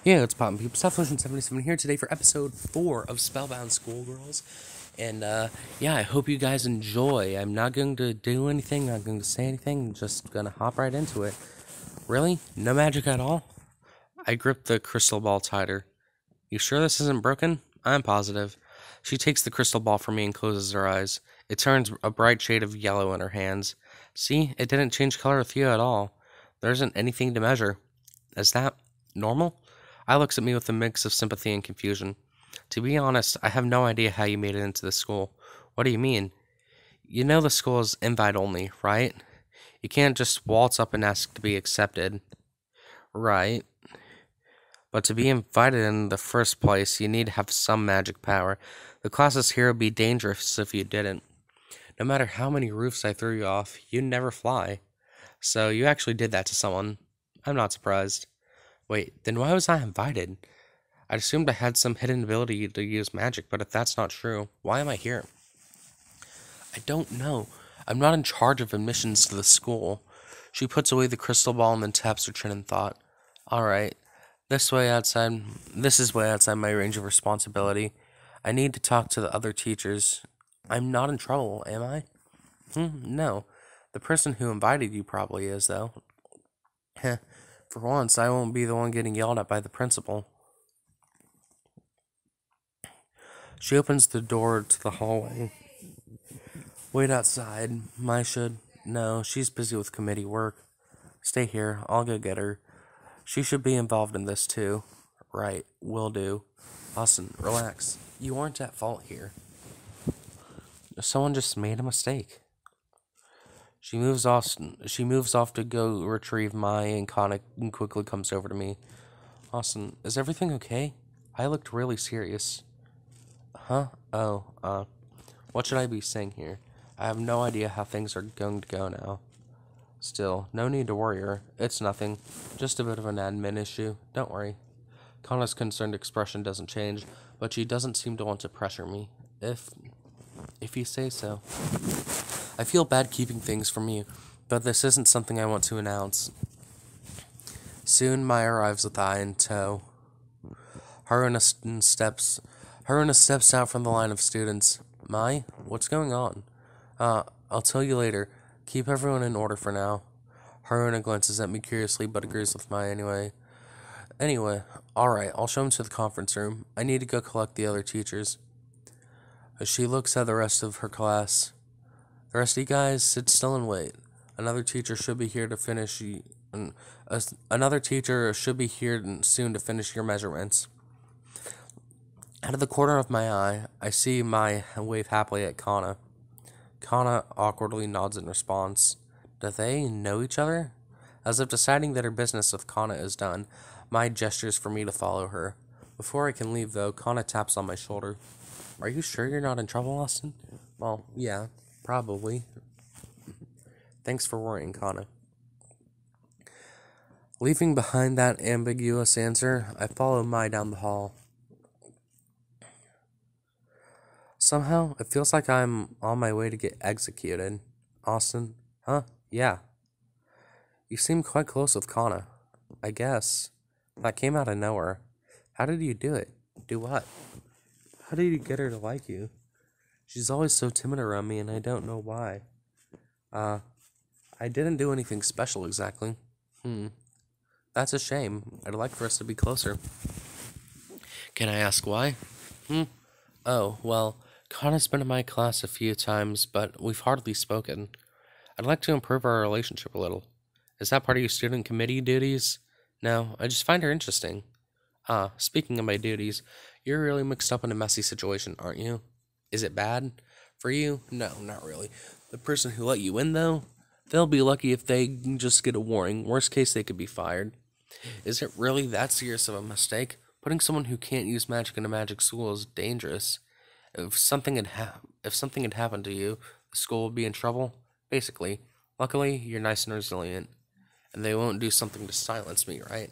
Yeah, it's poppin' people. Southversion77 here today for episode 4 of Spellbound Schoolgirls. And, yeah, I hope you guys enjoy. I'm not going to do anything, not going to say anything, I'm just gonna hop right into it. Really? No magic at all? I grip the crystal ball tighter. You sure this isn't broken? I'm positive. She takes the crystal ball from me and closes her eyes. It turns a bright shade of yellow in her hands. See, it didn't change color with you at all. There isn't anything to measure. Is that normal? I looks at me with a mix of sympathy and confusion. To be honest, I have no idea how you made it into this school. What do you mean? You know the school is invite only, right? You can't just waltz up and ask to be accepted. Right. But to be invited in the first place, you need to have some magic power. The classes here would be dangerous if you didn't. No matter how many roofs I threw you off, you'd never fly. So you actually did that to someone. I'm not surprised. Wait, then why was I invited? I assumed I had some hidden ability to use magic, but if that's not true, why am I here? I don't know. I'm not in charge of admissions to the school. She puts away the crystal ball and then taps her chin in thought. Alright, this is way outside my range of responsibility. I need to talk to the other teachers. I'm not in trouble, am I? No. The person who invited you probably is, though. Heh. For once, I won't be the one getting yelled at by the principal. She opens the door to the hallway. Wait outside. No, she's busy with committee work. Stay here. I'll go get her. She should be involved in this too. Right, will do. Austin, relax. You aren't at fault here. Someone just made a mistake. She moves off to go retrieve Mai, and Connor quickly comes over to me. Austin, is everything okay? I looked really serious. Huh? Oh, what should I be saying here? I have no idea how things are going to go now. Still, no need to worry her. It's nothing. Just a bit of an admin issue. Don't worry. Kanna's concerned expression doesn't change, but she doesn't seem to want to pressure me. If you say so. I feel bad keeping things from you, but this isn't something I want to announce. Soon, Mai arrives with Ai in tow. Haruna steps out from the line of students. Mai, what's going on? I'll tell you later. Keep everyone in order for now. Haruna glances at me curiously, but agrees with Mai anyway. Alright, I'll show him to the conference room. I need to go collect the other teachers. As she looks at the rest of her class. The rest of you guys, sit still and wait. Another teacher should be here soon to finish your measurements. Out of the corner of my eye, I see Mai wave happily at Kana. Kana awkwardly nods in response. Do they know each other? As if deciding that her business with Kana is done, Mai gestures for me to follow her. Before I can leave, though, Kana taps on my shoulder. Are you sure you're not in trouble, Austin? Well, yeah, probably. Thanks for worrying, Kana. Leaving behind that ambiguous answer, I follow Mai down the hall. Somehow, it feels like I'm on my way to get executed. Austin? Huh? Yeah. You seem quite close with Kana. I guess. That came out of nowhere. How did you do it? Do what? How did you get her to like you? She's always so timid around me, and I don't know why. I didn't do anything special exactly. That's a shame. I'd like for us to be closer. Can I ask why? Oh, well, Kana's been in my class a few times, but we've hardly spoken. I'd like to improve our relationship a little. Is that part of your student committee duties? No, I just find her interesting. Speaking of my duties, you're really mixed up in a messy situation, aren't you? Is it bad? For you? No, not really. The person who let you in, though? They'll be lucky if they just get a warning. Worst case, they could be fired. Is it really that serious of a mistake? Putting someone who can't use magic in a magic school is dangerous. If something had happened to you, the school would be in trouble. Basically. Luckily, you're nice and resilient. And they won't do something to silence me, right?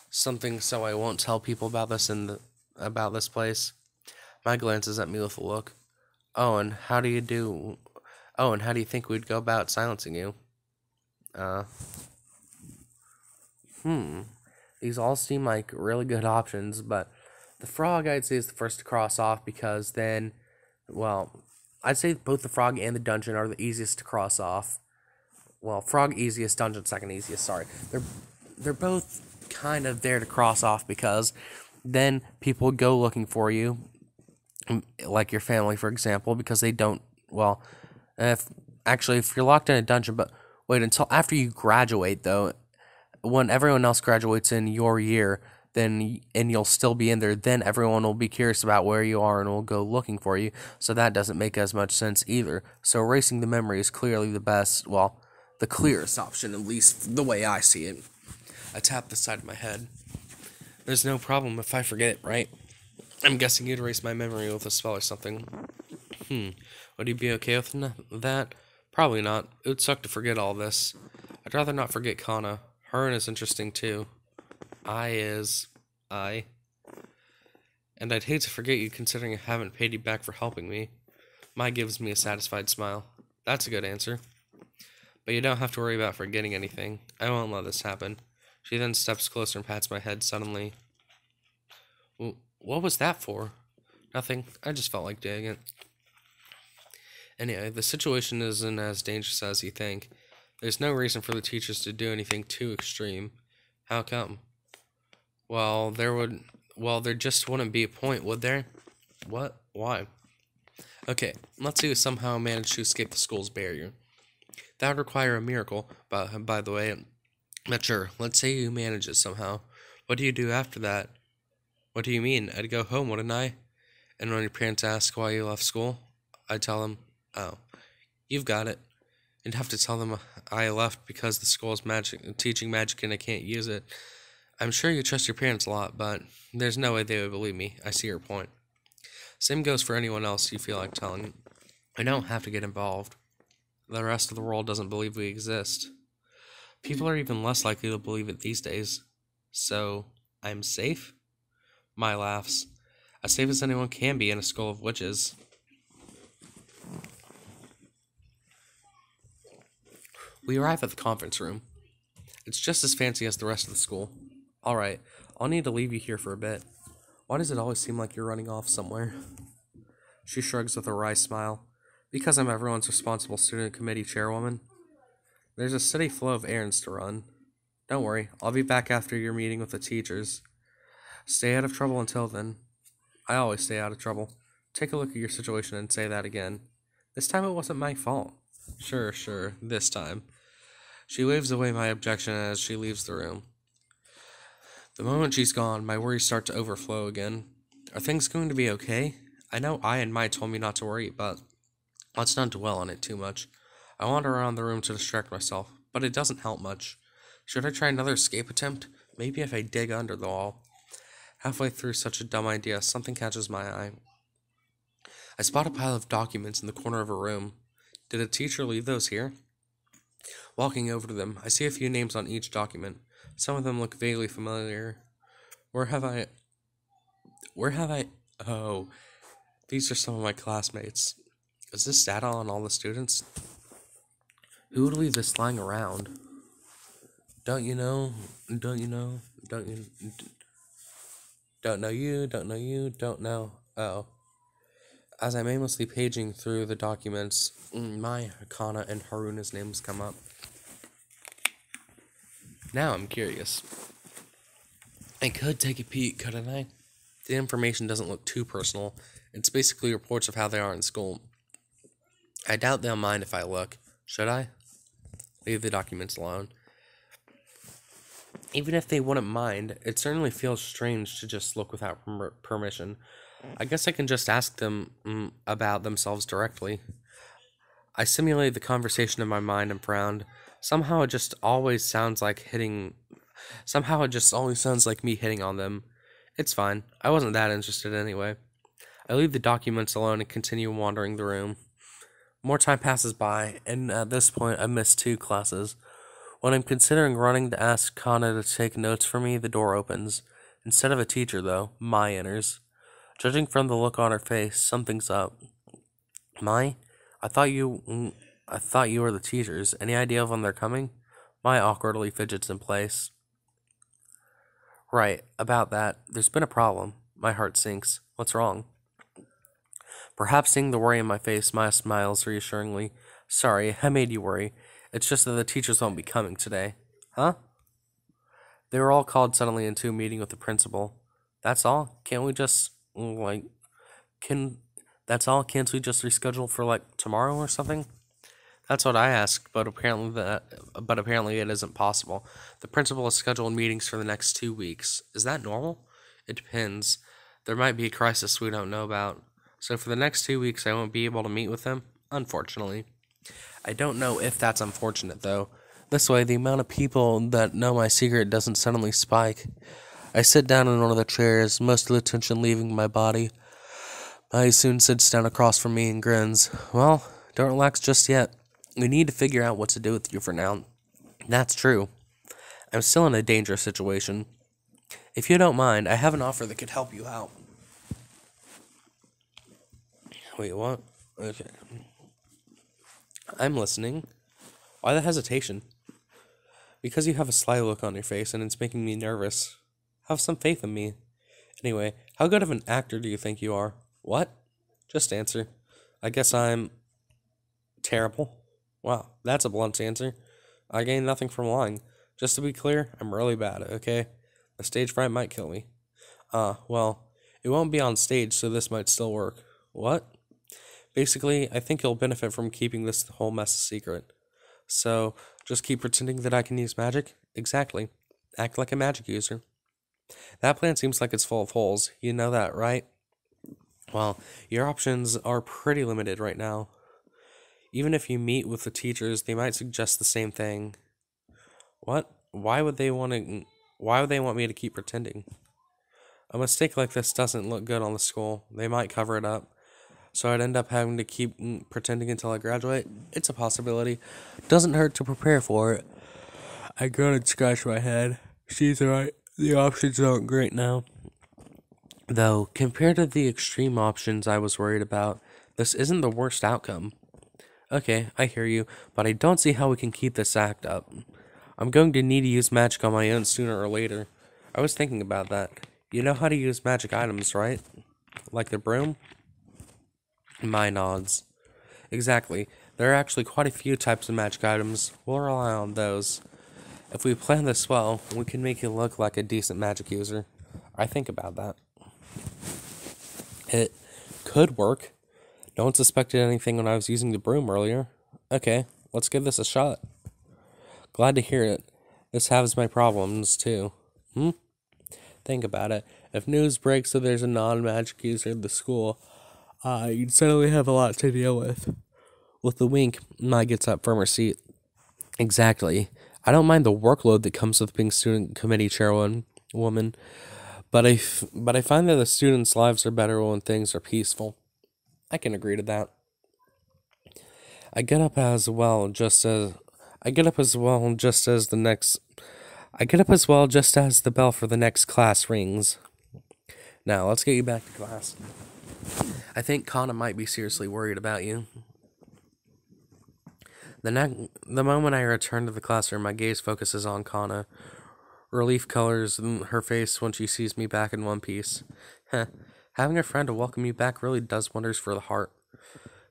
Something so I won't tell people about this place. Mai glances at me with a look. Oh, and how do you think we'd go about silencing you? These all seem like really good options, but the frog I'd say is the first to cross off because then, well, I'd say both the frog and the dungeon are the easiest to cross off. Well, frog easiest, dungeon second easiest. Sorry, they're both kind of there to cross off because then people go looking for you, like your family, for example, because they don't. Well, if you're locked in a dungeon, but wait until after you graduate though, when everyone else graduates in your year, and you'll still be in there, then everyone will be curious about where you are and will go looking for you. So that doesn't make as much sense either. So erasing the memory is clearly the best, well, the clearest option, at least the way I see it. I tap the side of my head. There's no problem if I forget it, right? I'm guessing you'd erase my memory with a spell or something. Would you be okay with that? Probably not. It would suck to forget all this. I'd rather not forget Kana. Harun is interesting too. I. And I'd hate to forget you considering I haven't paid you back for helping me. Mai gives me a satisfied smile. That's a good answer. But you don't have to worry about forgetting anything. I won't let this happen. She then steps closer and pats my head suddenly. What was that for? Nothing. I just felt like doing it. Anyway, the situation isn't as dangerous as you think. There's no reason for the teachers to do anything too extreme. How come? Well, there just wouldn't be a point, would there? What? Why? Okay, let's say we somehow manage to escape the school's barrier. That would require a miracle, by the way. But sure, let's say you manage it somehow. What do you do after that? What do you mean? I'd go home, wouldn't I? And when your parents ask why you left school, I'd tell them, oh, you've got it. You'd have to tell them I left because the school's teaching magic and I can't use it. I'm sure you trust your parents a lot, but there's no way they would believe me. I see your point. Same goes for anyone else you feel like telling. I don't have to get involved. The rest of the world doesn't believe we exist. People are even less likely to believe it these days. So, I'm safe? Mai laughs. As safe as anyone can be in a school of witches. We arrive at the conference room. It's just as fancy as the rest of the school. Alright, I'll need to leave you here for a bit. Why does it always seem like you're running off somewhere? She shrugs with a wry smile. Because I'm everyone's responsible student committee chairwoman. There's a steady flow of errands to run. Don't worry, I'll be back after your meeting with the teachers. Stay out of trouble until then. I always stay out of trouble. Take a look at your situation and say that again. This time it wasn't my fault. Sure, this time. She waves away my objection as she leaves the room. The moment she's gone, my worries start to overflow again. Are things going to be okay? I know I and Mai told me not to worry, but let's not dwell on it too much. I wander around the room to distract myself, but it doesn't help much. Should I try another escape attempt? Maybe if I dig under the wall. Halfway through such a dumb idea, something catches my eye. I spot a pile of documents in the corner of a room. Did a teacher leave those here? Walking over to them, I see a few names on each document. Some of them look vaguely familiar. Where have I... Oh, these are some of my classmates. Is this data on all the students? Who would leave this lying around? Don't you know? Don't know you. Oh. As I'm aimlessly paging through the documents, Mai, Kana, and Haruna's names come up. Now I'm curious. I could take a peek, couldn't I? The information doesn't look too personal. It's basically reports of how they are in school. I doubt they'll mind if I look. Should I? Leave the documents alone. Even if they wouldn't mind, it certainly feels strange to just look without permission. I guess I can just ask them about themselves directly. I simulated the conversation in my mind and frowned. Somehow it just always sounds like me hitting on them. It's fine. I wasn't that interested anyway. I leave the documents alone and continue wandering the room. More time passes by, and at this point I miss 2 classes. When I'm considering running to ask Kana to take notes for me, the door opens. Instead of a teacher, though, Mai enters. Judging from the look on her face, something's up. Mai? I thought you were the teachers. Any idea of when they're coming? Mai awkwardly fidgets in place. Right, about that. There's been a problem. My heart sinks. What's wrong? Perhaps seeing the worry in my face, Maya smiles reassuringly. Sorry, I made you worry. It's just that the teachers won't be coming today. Huh? They were all called suddenly into a meeting with the principal. That's all? Can't we just, can, that's all? Can't we just reschedule for, tomorrow or something? That's what I asked, but apparently it isn't possible. The principal has scheduled meetings for the next 2 weeks. Is that normal? It depends. There might be a crisis we don't know about. So for the next 2 weeks, I won't be able to meet with them, unfortunately. I don't know if that's unfortunate, though. This way, the amount of people that know my secret doesn't suddenly spike. I sit down in one of the chairs, most of the tension leaving my body. I soon sits down across from me and grins. Well, don't relax just yet. We need to figure out what to do with you for now. That's true. I'm still in a dangerous situation. If you don't mind, I have an offer that could help you out. Wait, what? Okay. I'm listening. Why the hesitation? Because you have a sly look on your face and it's making me nervous. Have some faith in me. Anyway, how good of an actor do you think you are? What? Just answer. I guess I'm terrible. Wow, that's a blunt answer. I gain nothing from lying. Just to be clear, I'm really bad, okay? The stage fright might kill me. Well, it won't be on stage, so this might still work. What? Basically, I think you'll benefit from keeping this whole mess a secret. So, just keep pretending that I can use magic? Exactly. Act like a magic user. That plan seems like it's full of holes. You know that, right? Well, your options are pretty limited right now. Even if you meet with the teachers, they might suggest the same thing. What? Why would they want me to keep pretending? A mistake like this doesn't look good on the school. They might cover it up. So I'd end up having to keep pretending until I graduate. It's a possibility. Doesn't hurt to prepare for it. I go and scratch my head. She's right. The options aren't great now. Though, compared to the extreme options I was worried about, this isn't the worst outcome. Okay, I hear you, but I don't see how we can keep this act up. I'm going to need to use magic on my own sooner or later. I was thinking about that. You know how to use magic items, right? Like the broom? My nods. Exactly. There are actually quite a few types of magic items. We'll rely on those. If we plan this well, we can make you look like a decent magic user. I think about that. It could work. No one suspected anything when I was using the broom earlier. Okay, let's give this a shot. Glad to hear it. This halves my problems, too. Think about it. If news breaks that there's a non-magic user in the school, you'd suddenly have a lot to deal with. With the wink, Mai gets up from her seat. Exactly. I don't mind the workload that comes with being student committee chairwoman, but I find that the students' lives are better when things are peaceful. I can agree to that. I get up as well just as the bell for the next class rings. Now, let's get you back to class. I think Kana might be seriously worried about you. The moment I return to the classroom, my gaze focuses on Kana. Relief colors in her face when she sees me back in one piece. Having a friend to welcome you back really does wonders for the heart.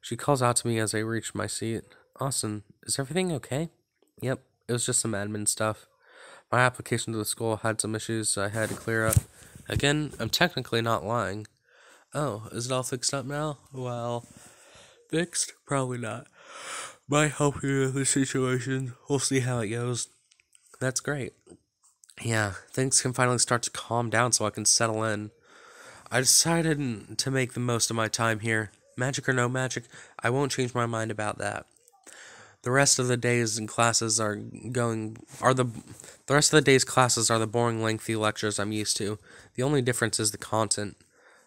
She calls out to me as I reach my seat. Austin, is everything okay? Yep, it was just some admin stuff. My application to the school had some issues I had to clear up. Again, I'm technically not lying. Oh, is it all fixed up now? Well, fixed? Probably not. Might help you with the situation. We'll see how it goes. That's great. Yeah, things can finally start to calm down so I can settle in. I decided to make the most of my time here. Magic or no magic, I won't change my mind about that. The rest of the day's classes are the boring, lengthy lectures I'm used to. The only difference is the content.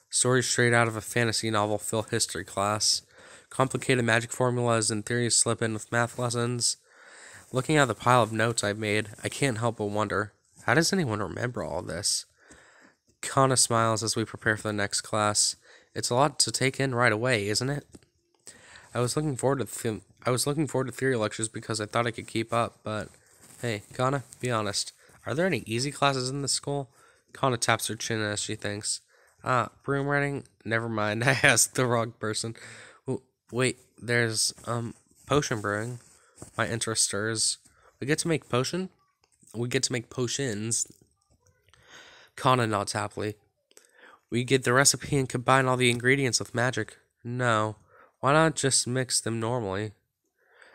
Stories straight out of a fantasy novel fill history class. Complicated magic formulas and theories slip in with math lessons. Looking at the pile of notes I've made, I can't help but wonder, how does anyone remember all this? Kana smiles as we prepare for the next class. It's a lot to take in right away, isn't it? I was looking forward to theory lectures because I thought I could keep up, but hey, Kana, be honest. Are there any easy classes in this school? Kana taps her chin as she thinks. Ah, broom riding? Never mind, I asked the wrong person. Wait, there's, potion brewing. My interest stirs. We get to make potion? We get to make potions. Kana nods happily. We get the recipe and combine all the ingredients with magic. No. Why not just mix them normally?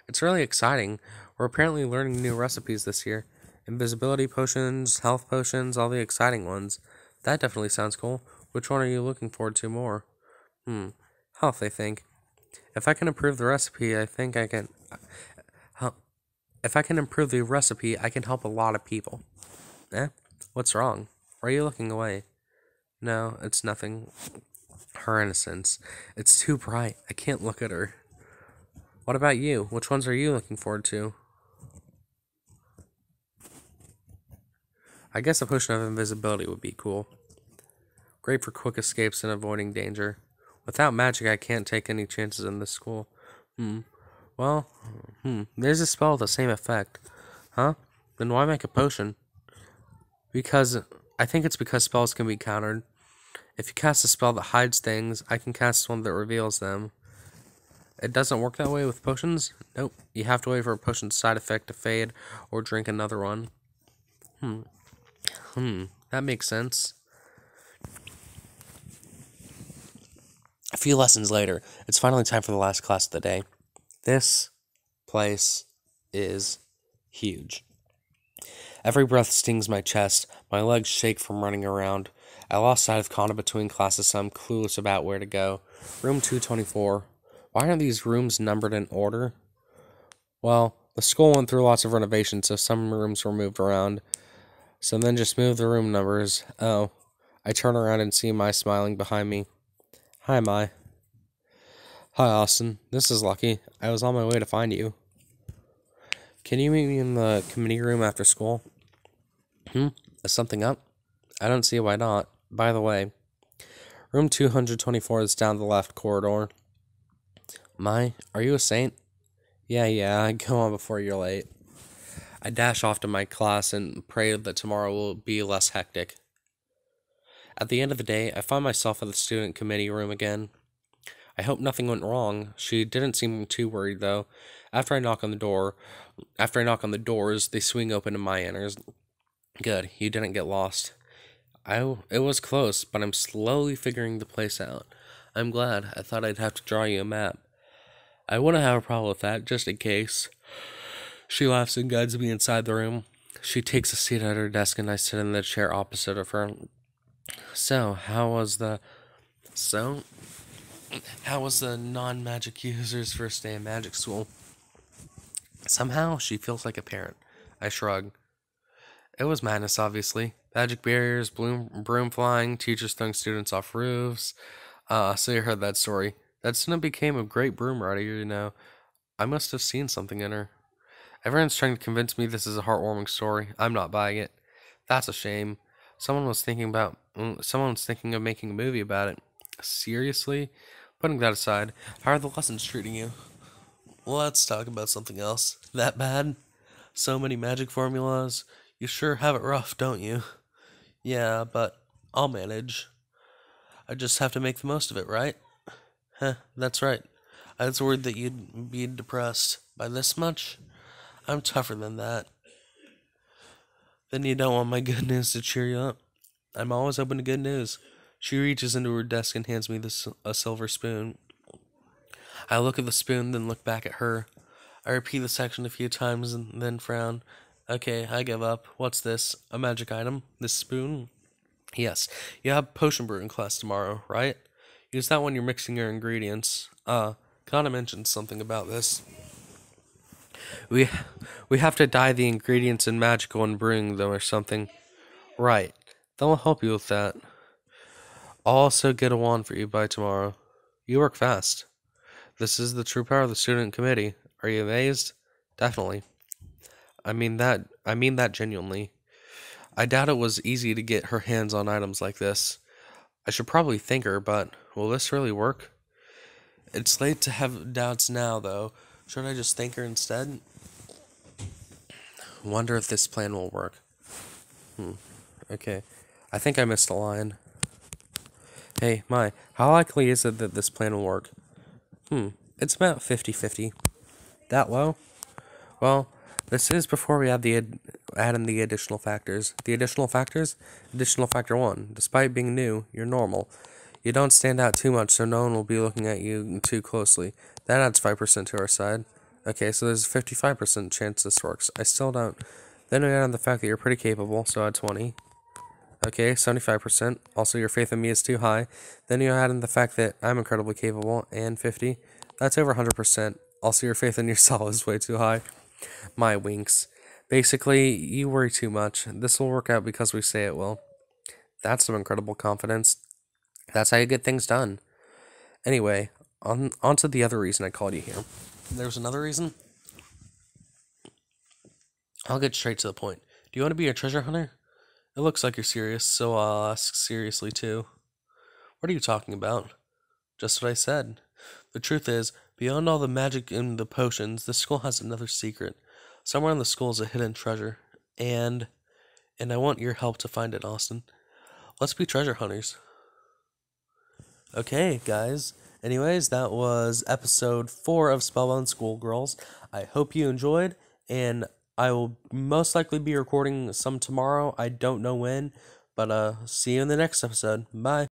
It's really exciting. We're apparently learning new recipes this year. Invisibility potions, health potions, all the exciting ones. That definitely sounds cool. Which one are you looking forward to more? Health, I think. If I can improve the recipe, I think I can... If I can improve the recipe, I can help a lot of people. Eh? What's wrong? Why are you looking away? No, it's nothing. Her innocence. It's too bright. I can't look at her. What about you? Which ones are you looking forward to? I guess a potion of invisibility would be cool. Great for quick escapes and avoiding danger. Without magic, I can't take any chances in this school. There's a spell with the same effect. Huh? Then why make a potion? I think it's because spells can be countered. If you cast a spell that hides things, I can cast one that reveals them. It doesn't work that way with potions? Nope. You have to wait for a potion's side effect to fade, or drink another one. That makes sense. A few lessons later, it's finally time for the last class of the day. This place is huge. Every breath stings my chest. My legs shake from running around. I lost sight of Kana between classes, so I'm clueless about where to go. Room 224. Why aren't these rooms numbered in order? Well, the school went through lots of renovations, so some rooms were moved around. So then just move the room numbers. Oh. I turn around and see Mai smiling behind me. Hi, Mai. Hi, Austin. This is Lucky. I was on my way to find you. Can you meet me in the committee room after school? Is something up? I don't see why not. By the way, room 224 is down the left corridor. Mai, are you a saint? Yeah, go on before you're late. I dash off to my class and pray that tomorrow will be less hectic. At the end of the day, I find myself at the student committee room again. I hope nothing went wrong. She didn't seem too worried, though. After I knock on the doors, they swing open and Mai enters. Good, you didn't get lost. It was close, but I'm slowly figuring the place out. I'm glad. I thought I'd have to draw you a map. I wouldn't have a problem with that, just in case. She laughs and guides me inside the room. She takes a seat at her desk and I sit in the chair opposite of her. So, how was the non-magic user's first day in magic school? Somehow, she feels like a parent. I shrug. It was madness, obviously. Magic barriers, broom flying, teachers throwing students off roofs. So you heard that story. That student became a great broom rider, you know. I must have seen something in her. Everyone's trying to convince me this is a heartwarming story. I'm not buying it. That's a shame. Someone's thinking of making a movie about it. Seriously? Putting that aside, how are the lessons treating you? Let's talk about something else. That bad? So many magic formulas? You sure have it rough, don't you? Yeah, but I'll manage. I just have to make the most of it, right? That's right. I was worried that you'd be depressed. By this much? I'm tougher than that. Then you don't want my good news to cheer you up. I'm always open to good news. She reaches into her desk and hands me a silver spoon. I look at the spoon, then look back at her. I repeat the section a few times and then frown. Okay, I give up. What's this? A magic item? This spoon? Yes. You have potion brewing class tomorrow, right? Use that when you're mixing your ingredients. Kana mentioned something about this. We have to dye the ingredients in magical when brewing them or something. Right. They'll help you with that. I'll also get a wand for you by tomorrow. You work fast. This is the true power of the student committee. Are you amazed? Definitely. I mean that genuinely. I doubt it was easy to get her hands on items like this. I should probably thank her, but will this really work? It's late to have doubts now, though. Should I just thank her instead? Wonder if this plan will work. Okay. I think I missed a line. Hey, how likely is it that this plan will work? It's about 50-50. That low? Well, this is before we add in the additional factors. The additional factors? Additional factor 1. Despite being new, you're normal. You don't stand out too much, so no one will be looking at you too closely. That adds 5% to our side. Okay, so there's a 55% chance this works. I still don't. Then we add on the fact that you're pretty capable, so add 20. Okay, 75%. Also, your faith in me is too high. Then you add in the fact that I'm incredibly capable, and 50. That's over 100%. Also, your faith in yourself is way too high. My winks. Basically, you worry too much. This will work out because we say it will. That's some incredible confidence. That's how you get things done. Anyway, on to the other reason I called you here. There's another reason? I'll get straight to the point. Do you want to be a treasure hunter? It looks like you're serious, so I'll ask seriously too. What are you talking about? Just what I said. The truth is, beyond all the magic and the potions, the school has another secret. Somewhere in the school is a hidden treasure. And I want your help to find it, Austin. Let's be treasure hunters. Okay, guys. Anyways, that was episode 4 of Spellbound Schoolgirls. I hope you enjoyed, and I will most likely be recording some tomorrow. I don't know when, but see you in the next episode. Bye.